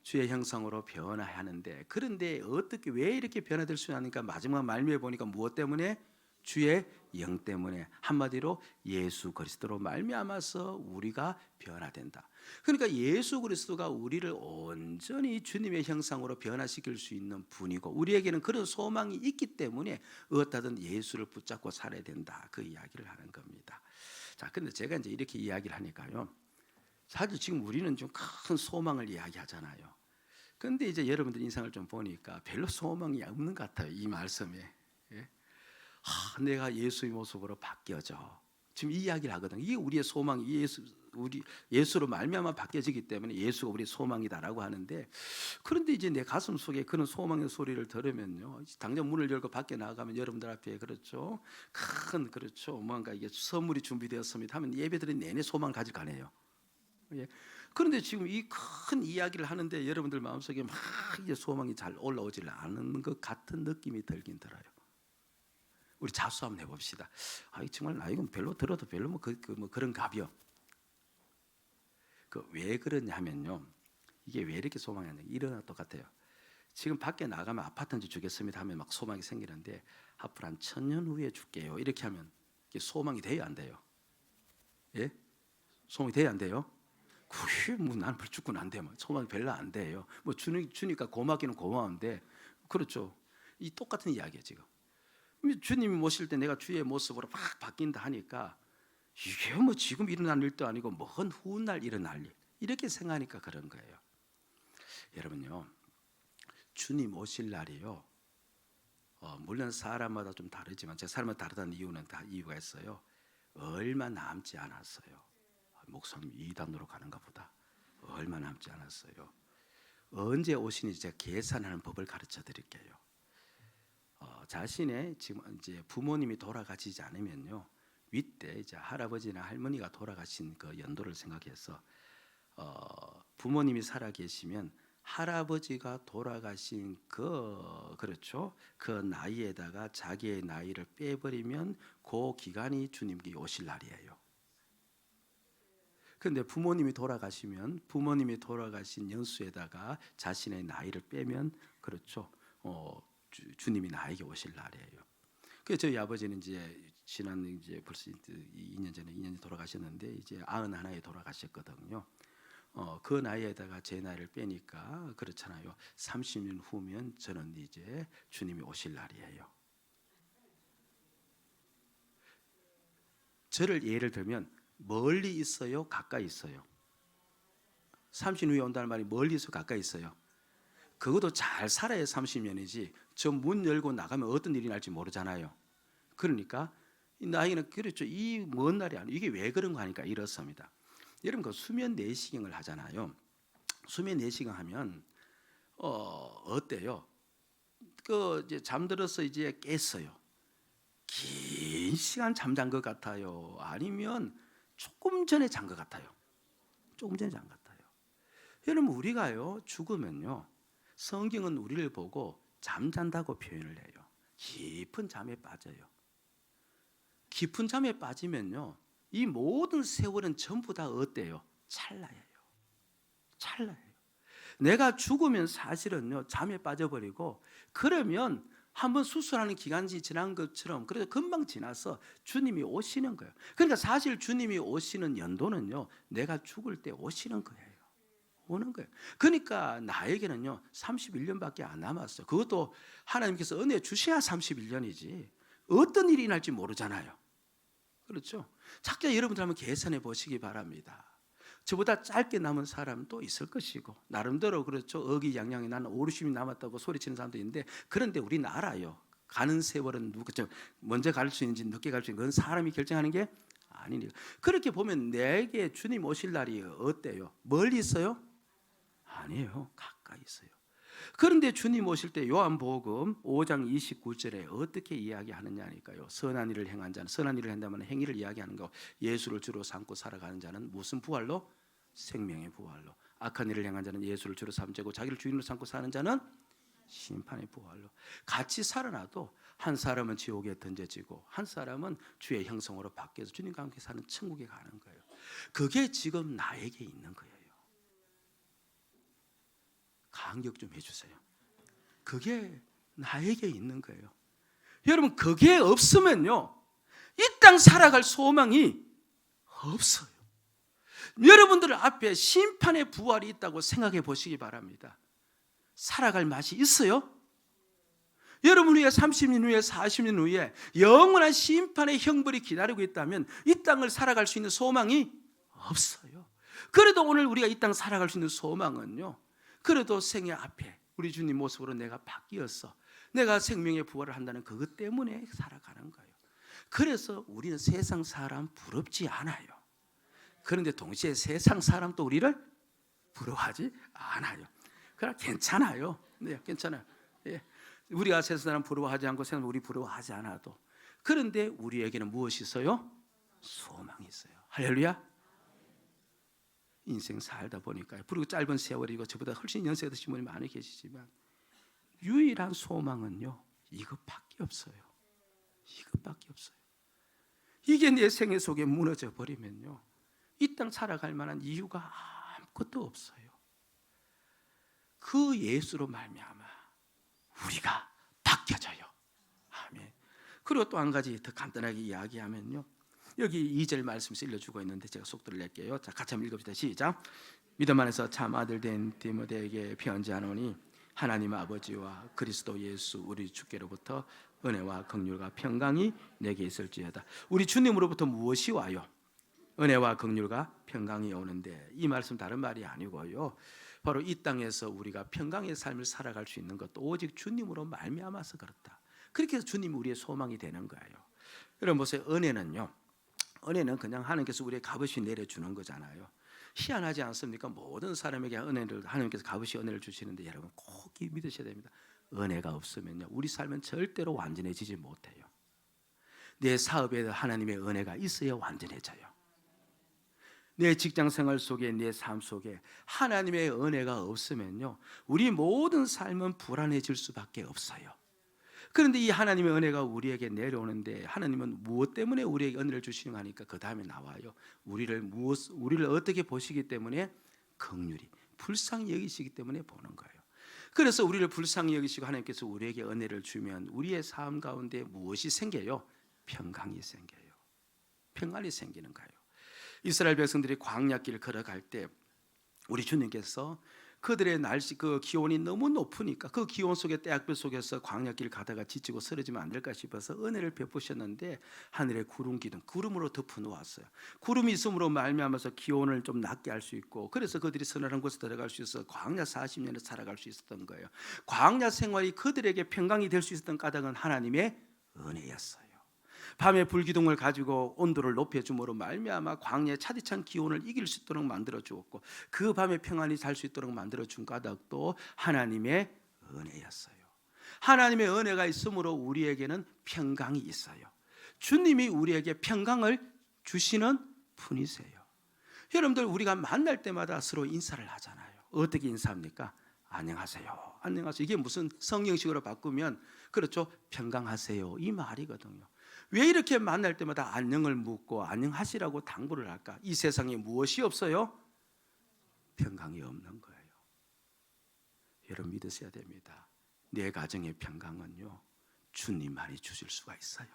주의 형상으로 변화하는데, 그런데 어떻게 왜 이렇게 변화될 수 있느니까 마지막 말미에 보니까 무엇 때문에? 주의 영 때문에, 한마디로 예수 그리스도로 말미암아서 우리가 변화된다. 그러니까 예수 그리스도가 우리를 온전히 주님의 형상으로 변화시킬 수 있는 분이고, 우리에게는 그런 소망이 있기 때문에 어떻든 예수를 붙잡고 살아야 된다, 그 이야기를 하는 겁니다. 자, 근데 제가 이제 이렇게 이야기를 하니까요, 사실 지금 우리는 좀 큰 소망을 이야기하잖아요. 근데 이제 여러분들 인상을 좀 보니까 별로 소망이 없는 것 같아요, 이 말씀에. 예? 내가 예수의 모습으로 바뀌어져. 지금 이 이야기를 하거든. 이게 우리의 소망이, 우리 예수로 말미암아 바뀌어지기 때문에 예수가 우리의 소망이다라고 하는데, 그런데 이제 내 가슴 속에 그런 소망의 소리를 들으면요, 당장 문을 열고 밖에 나가면 여러분들 앞에 그렇죠, 큰 그렇죠, 뭔가 이게 선물이 준비되었습니다 하면 예배드린 내내 소망을 가질 거 아니에요. 예. 그런데 지금 이 큰 이야기를 하는데 여러분들 마음속에 막 이제 소망이 잘 올라오질 않은 것 같은 느낌이 들긴 들어요. 우리 자수 한번 해봅시다. 정말 나 이건 별로 들어도 별로 뭐 그런 값이요. 왜 그러냐 하면요, 이게 왜 이렇게 소망이 안 돼? 이런 똑같아요. 지금 밖에 나가면 아파트 한 집 주겠습니다 하면 막 소망이 생기는데, 앞으로 한 1000년 후에 줄게요 이렇게 하면 이게 소망이 돼요, 안 돼요? 예? 소망이 돼요, 안 돼요? 그게 뭐 나는 죽고는 안 돼요. 소망이 별로 안 돼요. 뭐 주니까 고맙기는 고마운데, 그렇죠. 이 똑같은 이야기예요 지금. 주님이 모실 때 내가 주의 모습으로 막 바뀐다 하니까, 이게 뭐 지금 일어날 일도 아니고 먼 훗날 일어날 일, 이렇게 생각하니까 그런 거예요. 여러분요, 주님 오실 날이요, 물론 사람마다 좀 다르지만, 제 사람마다 다르다는 이유는 다 이유가 있어요. 얼마 남지 않았어요. 목사님 이단으로 가는가 보다. 얼마 남지 않았어요. 언제 오시는지 제가 계산하는 법을 가르쳐 드릴게요. 자신의 지금 이제 부모님이 돌아가시지 않으면요, 윗대 이제 할아버지나 할머니가 돌아가신 그 연도를 생각해서, 부모님이 살아 계시면 할아버지가 돌아가신 그렇죠, 그 나이에다가 자기의 나이를 빼버리면 그 기간이 주님께 오실 날이에요. 그런데 부모님이 돌아가시면 부모님이 돌아가신 연수에다가 자신의 나이를 빼면, 그렇죠, 주님이 나에게 오실 날이에요. 그래서 저희 아버지는 이제 지난 이제 벌써 2년 전에 2년이 돌아가셨는데, 이제 91에 돌아가셨거든요. 그 나이에다가 제 나이를 빼니까 그렇잖아요. 30년 후면 저는 이제 주님이 오실 날이에요. 저를 예를 들면 멀리 있어요, 가까이 있어요? 30년 후에 온다는 말이 멀리 있어, 가까이 있어요? 그것도 잘 살아야 30년이지 저 문 열고 나가면 어떤 일이 날지 모르잖아요. 그러니까 이 나이는, 그렇죠, 이 먼 날이 아니에요. 이게 왜 그런 거 하니까 이렇습니다. 여러분, 그 수면 내시경을 하잖아요. 수면 내시경 하면 어때요? 이제 잠들어서 이제 깼어요. 긴 시간 잠잔 것 같아요? 아니면 조금 전에 잔 것 같아요? 조금 전에 잔 것 같아요. 여러분, 우리가요 죽으면요, 성경은 우리를 보고 잠잔다고 표현을 해요. 깊은 잠에 빠져요. 깊은 잠에 빠지면요, 이 모든 세월은 전부 다 어때요? 찰나예요. 찰나예요. 내가 죽으면 사실은요 잠에 빠져버리고, 그러면 한번 수술하는 기간이 지난 것처럼, 그래서 금방 지나서 주님이 오시는 거예요. 그러니까 사실 주님이 오시는 연도는요, 내가 죽을 때 오시는 거예요. 오는 거예요. 그러니까 나에게는요 31년밖에 안 남았어요. 그것도 하나님께서 은혜 주셔야 31년이지 어떤 일이 날지 모르잖아요. 그렇죠? 각자 여러분들 한번 계산해 보시기 바랍니다. 저보다 짧게 남은 사람도 있을 것이고, 나름대로 그렇죠, 어기양양이 나는 5, 60이 남았다고 소리치는 사람도 있는데, 그런데 우리는 알아요. 가는 세월은 먼저 갈 수 있는지 늦게 갈 수 있는지 그건 사람이 결정하는 게 아니니까. 그렇게 보면 내게 주님 오실 날이 어때요? 멀리 있어요? 아니에요. 가까이 있어요. 그런데 주님 오실 때 요한복음 5장 29절에 어떻게 이야기하느냐니까요. 선한 일을 행한 자는, 선한 일을 한다면 행위를 이야기하는 거, 예수를 주로 삼고 살아가는 자는 무슨 부활로? 생명의 부활로. 악한 일을 행한 자는 예수를 주로 삼고 자기를 주인으로 삼고 사는 자는 심판의 부활로. 같이 살아나도 한 사람은 지옥에 던져지고 한 사람은 주의 형성으로 바뀌어서 주님과 함께 사는 천국에 가는 거예요. 그게 지금 나에게 있는 거예요. 간격 좀 해주세요. 그게 나에게 있는 거예요. 여러분 그게 없으면요 이 땅 살아갈 소망이 없어요. 여러분들 앞에 심판의 부활이 있다고 생각해 보시기 바랍니다. 살아갈 맛이 있어요? 여러분 후에 30년 후에 40년 후에 영원한 심판의 형벌이 기다리고 있다면 이 땅을 살아갈 수 있는 소망이 없어요. 그래도 오늘 우리가 이 땅 살아갈 수 있는 소망은요 그래도 생애 앞에 우리 주님 모습으로 내가 바뀌었어, 내가 생명의 부활을 한다는 그것 때문에 살아가는 거예요. 그래서 우리는 세상 사람 부럽지 않아요. 그런데 동시에 세상 사람도 우리를 부러워하지 않아요. 그러나 괜찮아요. 네, 괜찮아요. 예. 우리가 세상 사람 부러워하지 않고 세상 우리 부러워하지 않아도, 그런데 우리에게는 무엇이 있어요? 소망이 있어요. 할렐루야. 인생 살다 보니까요, 그리고 짧은 세월이고 저보다 훨씬 연세가 드신 분이 많이 계시지만 유일한 소망은요 이것밖에 없어요. 이것밖에 없어요. 이게 내 생애 속에 무너져 버리면요 이 땅 살아갈 만한 이유가 아무것도 없어요. 그 예수로 말미암아 우리가 바뀌어져요. 아멘. 그리고 또 한 가지 더 간단하게 이야기하면요, 여기 2절 말씀에서 일러주고 있는데 제가 속도를 낼게요. 자, 같이 한번 읽읍시다. 시작. 믿음 안에서 참 아들 된 디모데에게 편지하노니 하나님 아버지와 그리스도 예수 우리 주께로부터 은혜와 긍휼과 평강이 내게 있을지어다. 우리 주님으로부터 무엇이 와요? 은혜와 긍휼과 평강이 오는데, 이 말씀 다른 말이 아니고요, 바로 이 땅에서 우리가 평강의 삶을 살아갈 수 있는 것도 오직 주님으로 말미암아서 그렇다. 그렇게 해서 주님이 우리의 소망이 되는 거예요. 여러분 보세요. 은혜는 그냥 하나님께서 우리의 값없이 내려주는 거잖아요. 희한하지 않습니까? 모든 사람에게 은혜를 하나님께서 값없이 은혜를 주시는데 여러분 꼭 믿으셔야 됩니다. 은혜가 없으면요 우리 삶은 절대로 완전해지지 못해요. 내 사업에 하나님의 은혜가 있어야 완전해져요. 내 직장 생활 속에, 내 삶 속에 하나님의 은혜가 없으면요 우리 모든 삶은 불안해질 수밖에 없어요. 그런데 이 하나님의 은혜가 우리에게 내려오는데, 하나님은 무엇 때문에 우리에게 은혜를 주시는가 하니까 그 다음에 나와요. 우리를 어떻게 보시기 때문에? 긍휼히, 불쌍히 여기시기 때문에 보는 거예요. 그래서 우리를 불쌍히 여기시고 하나님께서 우리에게 은혜를 주면 우리의 삶 가운데 무엇이 생겨요? 평강이 생겨요. 평안이 생기는 거예요. 이스라엘 백성들이 광야길을 걸어갈 때 우리 주님께서 그들의 날씨, 그 기온이 너무 높으니까 그 기온 속에, 떼약볕 속에서 광야길 가다가 지치고 쓰러지면 안 될까 싶어서 은혜를 베푸셨는데 하늘에 구름으로 덮어 놓았어요. 구름이 있음으로 말미암아서 기온을 좀 낮게 할 수 있고, 그래서 그들이 서늘한 곳에 들어갈 수 있어서 광야 40년을 살아갈 수 있었던 거예요. 광야 생활이 그들에게 평강이 될 수 있었던 까닭은 하나님의 은혜였어요. 밤에 불기둥을 가지고 온도를 높여줌으로 말미암아 광야의 차디찬 기온을 이길 수 있도록 만들어 주었고, 그 밤에 평안히 잘 수 있도록 만들어 준 까닭도 하나님의 은혜였어요. 하나님의 은혜가 있으므로 우리에게는 평강이 있어요. 주님이 우리에게 평강을 주시는 분이세요. 여러분들 우리가 만날 때마다 서로 인사를 하잖아요. 어떻게 인사합니까? 안녕하세요, 안녕하세요. 이게 무슨 성형식으로 바꾸면 그렇죠, 평강하세요 이 말이거든요. 왜 이렇게 만날 때마다 안녕을 묻고 안녕하시라고 당부를 할까? 이 세상에 무엇이 없어요? 평강이 없는 거예요. 여러분 믿으셔야 됩니다. 내 가정의 평강은요 주님만이 주실 수가 있어요.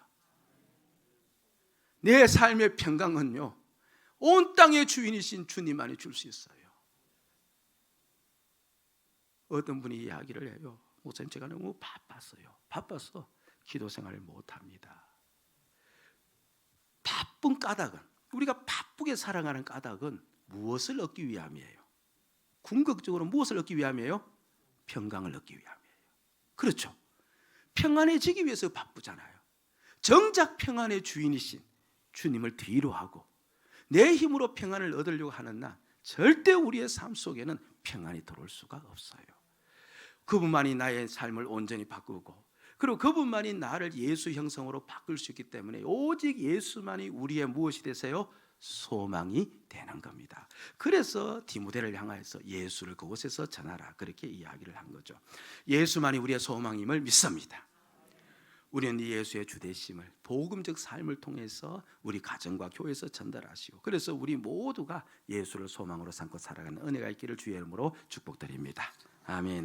내 삶의 평강은요 온 땅의 주인이신 주님만이 줄 수 있어요. 어떤 분이 이야기를 해요. 목사님, 제가 너무 바빠서 기도 생활을 못합니다. 바쁜 까닭은, 우리가 바쁘게 살아가는 까닭은 무엇을 얻기 위함이에요? 궁극적으로 무엇을 얻기 위함이에요? 평강을 얻기 위함이에요. 그렇죠? 평안해지기 위해서 바쁘잖아요. 정작 평안의 주인이신 주님을 뒤로 하고 내 힘으로 평안을 얻으려고 하는 나, 절대 우리의 삶 속에는 평안이 들어올 수가 없어요. 그분만이 나의 삶을 온전히 바꾸고, 그리고 그분만이 나를 예수 형성으로 바꿀 수 있기 때문에 오직 예수만이 우리의 무엇이 되세요? 소망이 되는 겁니다. 그래서 디모데를 향하여서 예수를 그곳에서 전하라, 그렇게 이야기를 한 거죠. 예수만이 우리의 소망임을 믿습니다. 우리는 이 예수의 주되심을 복음적 삶을 통해서 우리 가정과 교회에서 전달하시고, 그래서 우리 모두가 예수를 소망으로 삼고 살아가는 은혜가 있기를 주의 이름으로 축복드립니다. 아멘.